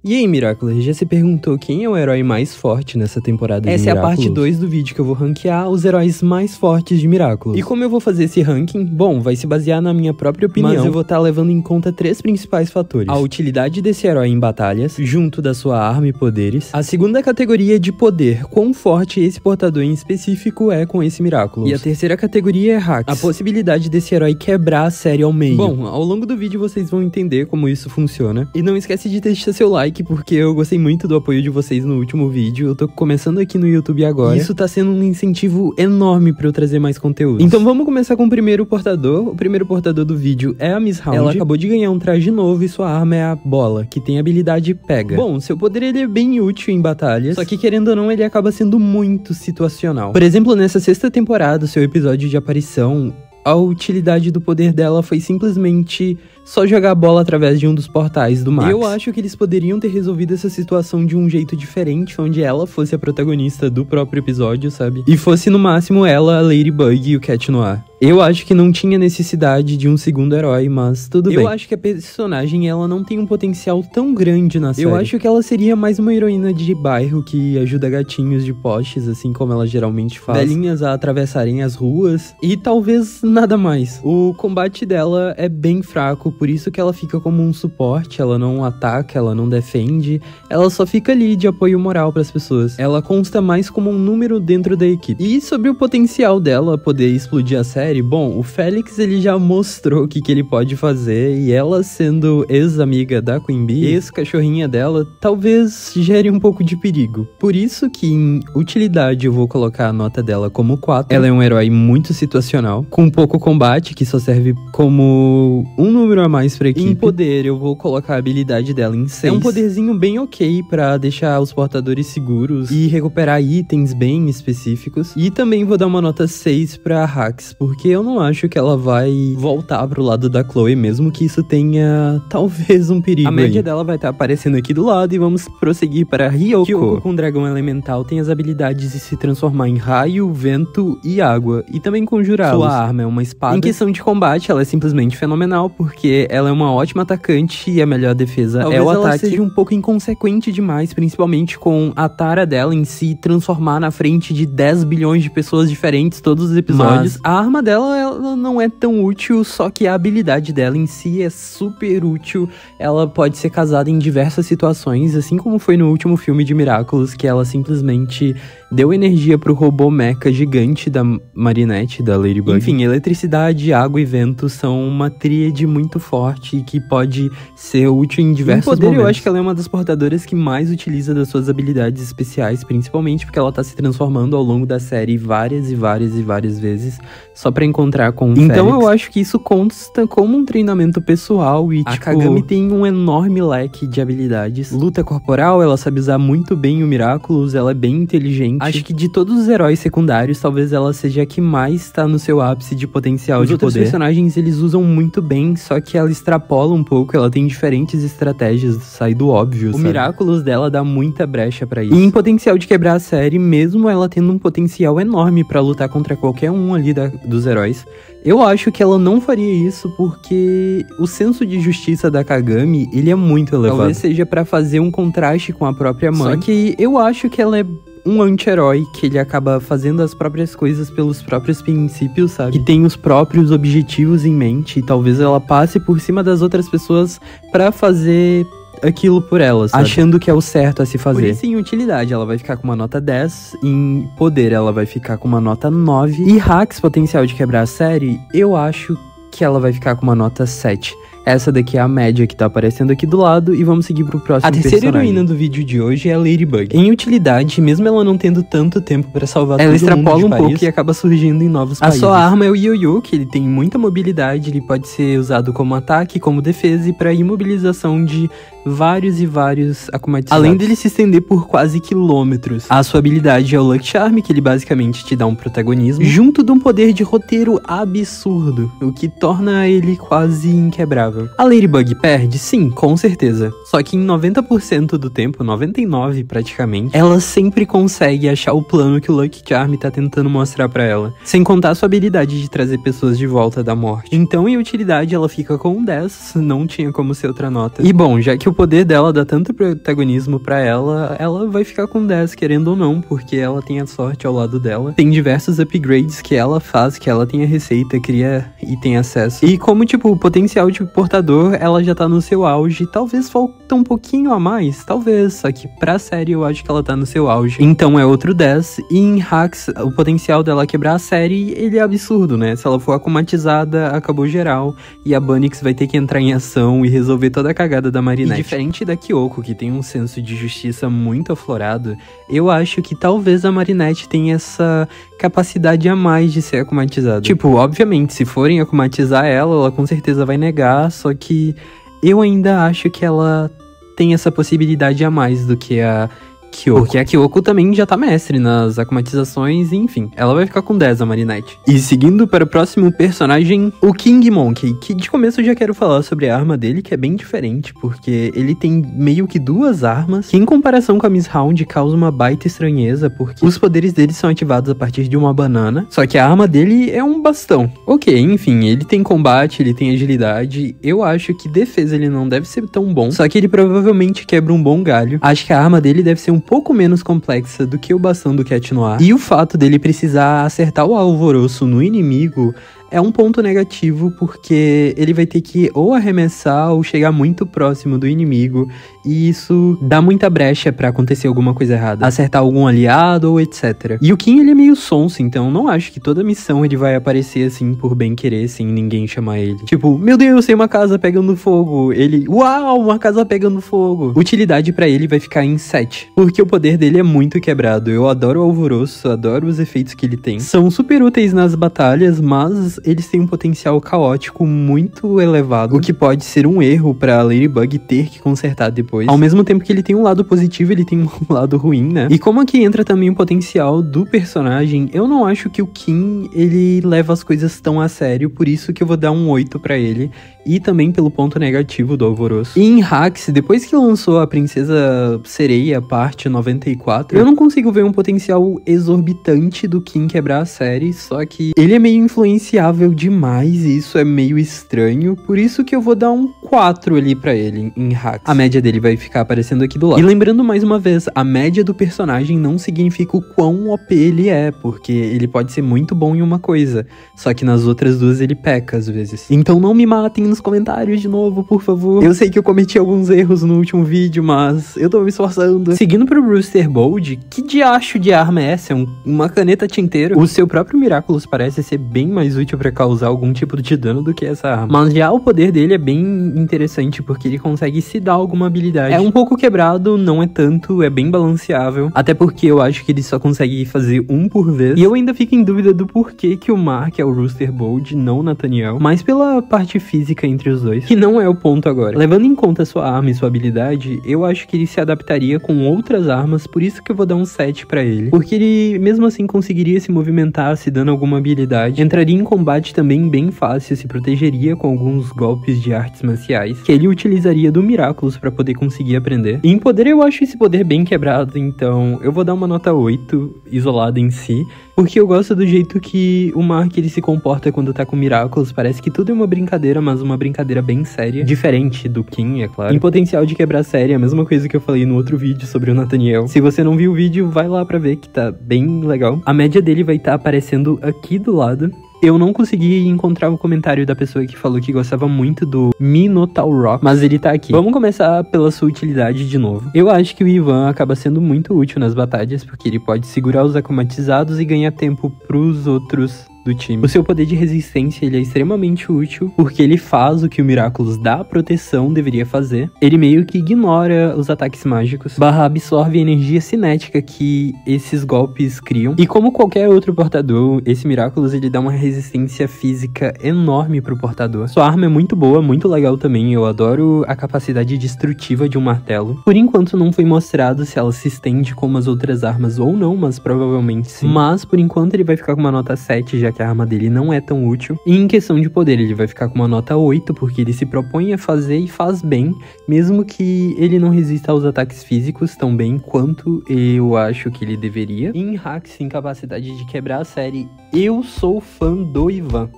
E aí, Miraculous, já se perguntou quem é o herói mais forte nessa temporada de Miraculous? Essa é a parte 2 do vídeo que eu vou ranquear os heróis mais fortes de Miraculous. E como eu vou fazer esse ranking? Bom, vai se basear na minha própria opinião, mas eu vou estar levando em conta 3 principais fatores. A utilidade desse herói em batalhas, junto da sua arma e poderes. A segunda categoria de poder, quão forte esse portador em específico é com esse Miraculous. E a terceira categoria é hacks, a possibilidade desse herói quebrar a série ao meio. Bom, ao longo do vídeo vocês vão entender como isso funciona. E não esquece de deixar seu like, porque eu gostei muito do apoio de vocês no último vídeo. Eu tô começando aqui no YouTube agora. E isso tá sendo um incentivo enorme pra eu trazer mais conteúdo. Então vamos começar com o primeiro portador. O primeiro portador do vídeo é a Miss Round. Ela acabou de ganhar um traje novo e sua arma é a bola, que tem a habilidade pega. Bom, seu poder ele é bem útil em batalhas, só que querendo ou não, ele acaba sendo muito situacional. Por exemplo, nessa sexta temporada, seu episódio de aparição, a utilidade do poder dela foi simplesmente só jogar a bola através de um dos portais do Max. Eu acho que eles poderiam ter resolvido essa situação de um jeito diferente, onde ela fosse a protagonista do próprio episódio, sabe? E fosse no máximo ela, a Ladybug e o Cat Noir. Eu acho que não tinha necessidade de um segundo herói, mas tudo bem. Eu acho que a personagem, ela não tem um potencial tão grande na série. Eu acho que ela seria mais uma heroína de bairro que ajuda gatinhos de postes, assim como ela geralmente faz. Velhinhas a atravessarem as ruas e talvez nada mais. O combate dela é bem fraco, por isso que ela fica como um suporte, ela não ataca, ela não defende, ela só fica ali de apoio moral para as pessoas. Ela consta mais como um número dentro da equipe. E sobre o potencial dela poder explodir a série, bom, o Felix ele já mostrou o que ele pode fazer, e ela sendo ex-amiga da Queen Bee, ex-cachorrinha dela, talvez gere um pouco de perigo. Por isso que em utilidade eu vou colocar a nota dela como 4. Ela é um herói muito situacional, com pouco combate, que só serve como um número a mais pra equipe. Em poder eu vou colocar a habilidade dela em 6. É um poderzinho bem ok pra deixar os portadores seguros e recuperar itens bem específicos. E também vou dar uma nota 6 pra hacks, porque eu não acho que ela vai voltar pro lado da Chloe, mesmo que isso tenha talvez um perigo. A média dela vai estar aparecendo aqui do lado e vamos prosseguir para Ryoko. Ryoko com dragão elemental tem as habilidades de se transformar em raio, vento e água, e também conjurá-los. Sua arma é uma espada. Em questão de combate, ela é simplesmente fenomenal, porque ela é uma ótima atacante e a melhor defesa talvez é o ataque. Ela seja um pouco inconsequente demais, principalmente com a tara dela em se transformar na frente de 10 bilhões de pessoas diferentes todos os episódios. Mas a arma dela ela não é tão útil, só que a habilidade dela em si é super útil. Ela pode ser casada em diversas situações, assim como foi no último filme de Miraculous, que ela simplesmente deu energia pro robô mecha gigante da Marinette, da Ladybug. Enfim, eletricidade, água e vento são uma tríade muito forte e que pode ser útil em diversos momentos. Eu acho que ela é uma das portadoras que mais utiliza das suas habilidades especiais, principalmente porque ela tá se transformando ao longo da série várias e várias vezes, só pra encontrar com o Então Felix. Eu acho que isso consta como um treinamento pessoal e, a Kagami tem um enorme leque de habilidades. Luta corporal, ela sabe usar muito bem o Miraculous, ela é bem inteligente. Acho que de todos os heróis secundários, talvez ela seja a que mais tá no seu ápice de potencial de poder. Os outros personagens, eles usam muito bem, só que ela extrapola um pouco, ela tem diferentes estratégias, sai do óbvio, sabe? O Miraculous dela dá muita brecha pra isso. E em potencial de quebrar a série, mesmo ela tendo um potencial enorme pra lutar contra qualquer um ali dos heróis, eu acho que ela não faria isso porque o senso de justiça da Kagami, ele é muito elevado. Talvez seja pra fazer um contraste com a própria mãe. Só que eu acho que ela é um anti-herói, que ele acaba fazendo as próprias coisas pelos próprios princípios, sabe? Que tem os próprios objetivos em mente, e talvez ela passe por cima das outras pessoas pra fazer aquilo por ela, sabe? Achando que é o certo a se fazer. Por isso, em utilidade, ela vai ficar com uma nota 10. Em poder, ela vai ficar com uma nota 9. E hacks, potencial de quebrar a série, eu acho que ela vai ficar com uma nota 7. Essa daqui é a média que tá aparecendo aqui do lado, e vamos seguir pro próximo personagem. A terceira heroína do vídeo de hoje é a Ladybug. Em utilidade, mesmo ela não tendo tanto tempo pra salvar todo mundo de Paris, ela extrapola um pouco e acaba surgindo em novos países. A sua arma é o Yo-Yo, que ele tem muita mobilidade, ele pode ser usado como ataque, como defesa e pra imobilização de vários e vários acumatizados. Além dele se estender por quase quilômetros. A sua habilidade é o Luck Charm, que ele basicamente te dá um protagonismo, junto de um poder de roteiro absurdo, o que torna ele quase inquebrável. A Ladybug perde? Sim, com certeza. Só que em 90% do tempo, 99% praticamente, ela sempre consegue achar o plano que o Luck Charm tá tentando mostrar pra ela. Sem contar a sua habilidade de trazer pessoas de volta da morte. Então, em utilidade, ela fica com 10, não tinha como ser outra nota. E bom, já que o poder dela dá tanto protagonismo pra ela, ela vai ficar com 10, querendo ou não, porque ela tem a sorte ao lado dela. Tem diversos upgrades que ela faz, que ela tem a receita, cria e tem acesso. E como, tipo, o potencial de portador, ela já tá no seu auge. Talvez falta um pouquinho a mais, talvez, só que pra série eu acho que ela tá no seu auge. Então é outro 10. E em hacks, o potencial dela quebrar a série, ele é absurdo, né? Se ela for akumatizada, acabou geral. E a Bunnix vai ter que entrar em ação e resolver toda a cagada da Marinette. E diferente da Kyoko, que tem um senso de justiça muito aflorado, eu acho que talvez a Marinette tenha essa capacidade a mais de ser akumatizada. Tipo, obviamente, se forem akumatizar ela com certeza vai negar, só que eu ainda acho que ela tem essa possibilidade a mais do que a Kyoko. Porque a Kyoko também já tá mestre nas akumatizações, enfim. Ela vai ficar com 10, a Marinette. E seguindo para o próximo personagem, o King Monkey, que de começo eu já quero falar sobre a arma dele, que é bem diferente, porque ele tem meio que duas armas, que em comparação com a Miss Round causa uma baita estranheza, porque os poderes dele são ativados a partir de uma banana, só que a arma dele é um bastão. Ok, enfim, ele tem combate, ele tem agilidade, eu acho que defesa ele não deve ser tão bom, só que ele provavelmente quebra um bom galho. Acho que a arma dele deve ser um pouco menos complexa do que o bastão do Cat Noir. E o fato dele precisar acertar o alvoroço no inimigo é um ponto negativo, porque ele vai ter que ou arremessar ou chegar muito próximo do inimigo, e isso dá muita brecha pra acontecer alguma coisa errada, acertar algum aliado ou etc. E o Kim, ele é meio sonso, então não acho que toda missão ele vai aparecer assim por bem querer, sem ninguém chamar ele. Tipo, meu Deus, tem uma casa pegando fogo. Ele, uau, uma casa pegando fogo. Utilidade pra ele vai ficar em 7, porque o poder dele é muito quebrado. Eu adoro o alvoroço, adoro os efeitos que ele tem. São super úteis nas batalhas, mas eles têm um potencial caótico muito elevado, o que pode ser um erro pra Ladybug ter que consertar depois. Ao mesmo tempo que ele tem um lado positivo, ele tem um lado ruim, né? E como aqui entra também o potencial do personagem, eu não acho que o Kim, ele leva as coisas tão a sério, por isso que eu vou dar um 8 pra ele. E também pelo ponto negativo do alvoroço. E em hacks, depois que lançou a Princesa Sereia, parte 94, eu não consigo ver um potencial exorbitante do Kim quebrar a série, só que ele é meio influenciável demais e isso é meio estranho, por isso que eu vou dar um 4 ali pra ele em hacks. A média dele vai ficar aparecendo aqui do lado. E lembrando mais uma vez, a média do personagem não significa o quão OP ele é, porque ele pode ser muito bom em uma coisa, só que nas outras duas ele peca às vezes. Então não me matem nos comentários de novo, por favor. Eu sei que eu cometi alguns erros no último vídeo, mas eu tô me esforçando. Seguindo pro Rooster Bold, que diacho de arma é essa? Uma caneta tinteiro? O seu próprio Miraculous parece ser bem mais útil pra causar algum tipo de dano do que essa arma. Mas já o poder dele é bem interessante, porque ele consegue se dar alguma habilidade. É um pouco quebrado, não é tanto, é bem balanceável. Até porque eu acho que ele só consegue fazer um por vez. E eu ainda fico em dúvida do porquê que o Mark é o Rooster Bold, não o Nathaniel. Mas pela parte física entre os dois, que não é o ponto agora. Levando em conta sua arma e sua habilidade, eu acho que ele se adaptaria com outras armas, por isso que eu vou dar um 7 pra ele. Porque ele, mesmo assim, conseguiria se movimentar, se dando alguma habilidade. Entraria em combate também bem fácil, se protegeria com alguns golpes de artes marciais, que ele utilizaria do Miraculous pra poder conseguir aprender. E em poder, eu acho esse poder bem quebrado, então eu vou dar uma nota 8, isolada em si, porque eu gosto do jeito que o Mark ele se comporta quando tá com Miraculous. Parece que tudo é uma brincadeira, mas uma brincadeira bem séria. Diferente do Kim, é claro. Em potencial de quebrar a série, a mesma coisa que eu falei no outro vídeo sobre o Nathaniel. Se você não viu o vídeo, vai lá pra ver que tá bem legal. A média dele vai estar aparecendo aqui do lado. Eu não consegui encontrar o comentário da pessoa que falou que gostava muito do Minotaur Rock, mas ele tá aqui. Vamos começar pela sua utilidade de novo. Eu acho que o Ivan acaba sendo muito útil nas batalhas, porque ele pode segurar os acumatizados e ganhar tempo pros outros do time. O seu poder de resistência ele é extremamente útil, porque ele faz o que o Miraculous da proteção deveria fazer. Ele meio que ignora os ataques mágicos, absorve a energia cinética que esses golpes criam. E como qualquer outro portador, esse Miraculous ele dá uma resistência física enorme pro portador. Sua arma é muito boa, muito legal também. Eu adoro a capacidade destrutiva de um martelo. Por enquanto não foi mostrado se ela se estende como as outras armas ou não, mas provavelmente sim. Mas por enquanto ele vai ficar com uma nota 7, já que a arma dele não é tão útil. E em questão de poder, ele vai ficar com uma nota 8, porque ele se propõe a fazer e faz bem, mesmo que ele não resista aos ataques físicos tão bem quanto eu acho que ele deveria. E em hacks, em capacidade de quebrar a série, eu sou fã do Ivan.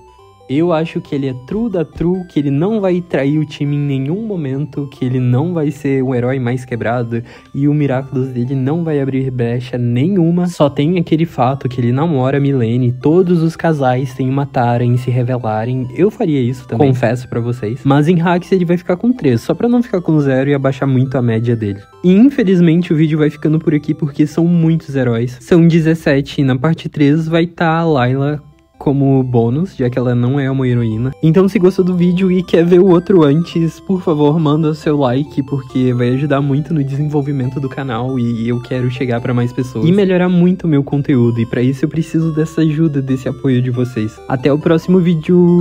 Eu acho que ele é true da true, que ele não vai trair o time em nenhum momento, que ele não vai ser o herói mais quebrado e o Miraculous dele não vai abrir brecha nenhuma. Só tem aquele fato que ele namora a Milene, todos os casais têm uma tara em se revelarem. Eu faria isso também, confesso pra vocês. Mas em hacks ele vai ficar com 3, só pra não ficar com 0 e abaixar muito a média dele. E infelizmente o vídeo vai ficando por aqui porque são muitos heróis. São 17 e na parte 3 vai estar a Layla como bônus, já que ela não é uma heroína. Então se gostou do vídeo e quer ver o outro antes, por favor, manda seu like, porque vai ajudar muito no desenvolvimento do canal e eu quero chegar pra mais pessoas e melhorar muito o meu conteúdo, e pra isso eu preciso dessa ajuda, desse apoio de vocês. Até o próximo vídeo!